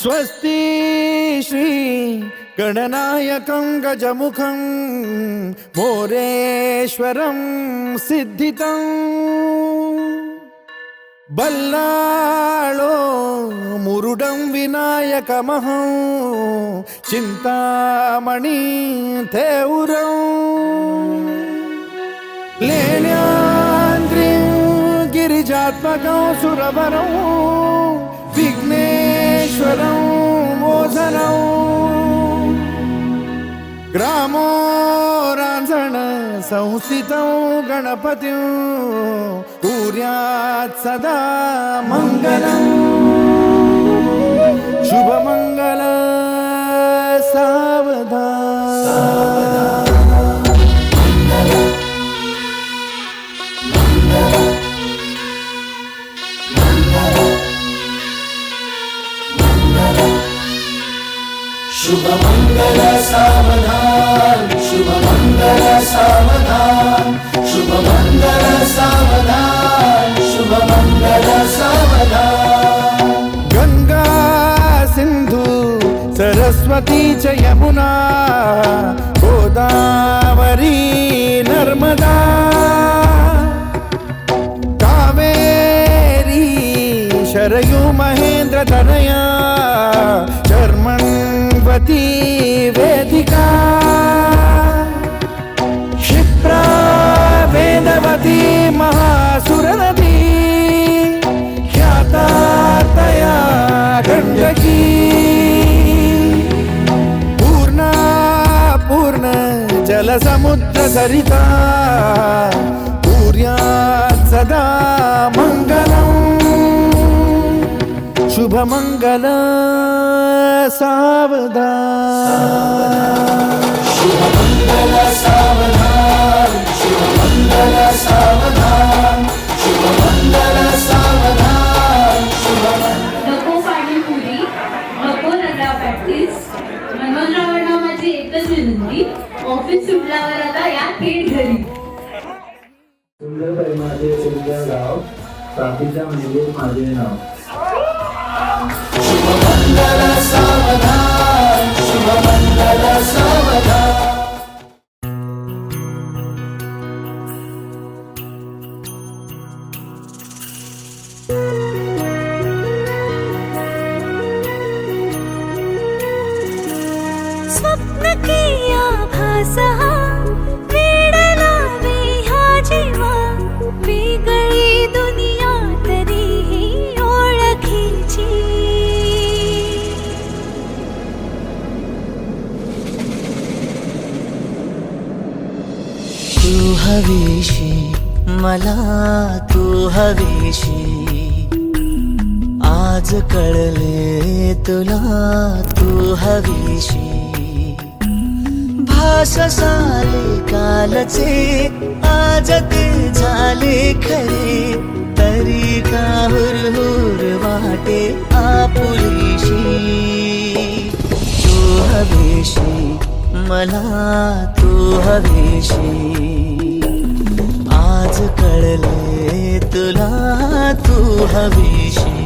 स्वस्ति श्री गणनायकं गजमुखं मोरेश्वरं सिद्धितं बल्लाळो मुरुडं विनायकमहं चिंतामणि थेउरं लेण्याद्रिं गिरिजात्मकं सुरवरं विघ्नेश्वरं मोझनं ग्रामो रांझण संस्थितं गणपतिं कुर्यात् सदा मंगलं शुभमंगल सावधान शुभमंगल सावधान शुभमंगल सावधान शुभमंगल सावधान शुभमंगल सावधान गंगा सिंधु सरस्वती च यमुना गोदावरी नर्मदा कावेरी शरयू महेंद्र तनया चर्मण्वती वेदिका क्षिप्रा वेदवती महासुरनदी ख्याता तया गण्डकी पूर्णा पूर्ण जलसमुद्र सरिता कुर्यात् सदा मंगलम् शुभमंगल सावधान शुभमंगल सावधान शुभमंगल सावधान शुभमंगल सावधान नको पाणीपुरी नको नका प्रॅक्टिस मनोरावणा माझी एकच विनंती ऑफिस सुटल्यावर आता या थेट घरी सुंदर परिमाचे सुंदर गाव ट्राफिकच्या म्हणजे माझे नाव शुभमंगल सावधान शुभमंगल सावधान स्वप्न किया भासा वेड लावे ह्या जीवा वेगळी दुनिया तरीही ओळखीची तू हवीशी मला तू हवीशी आज कळले तुला तू हवीशी भास साले कालचे आज ते झाले खरे तरी का हुरहुर वाटे आपुलीशी तू हवीशी मला तू हवीशी आज कळले तुला तू हवीशी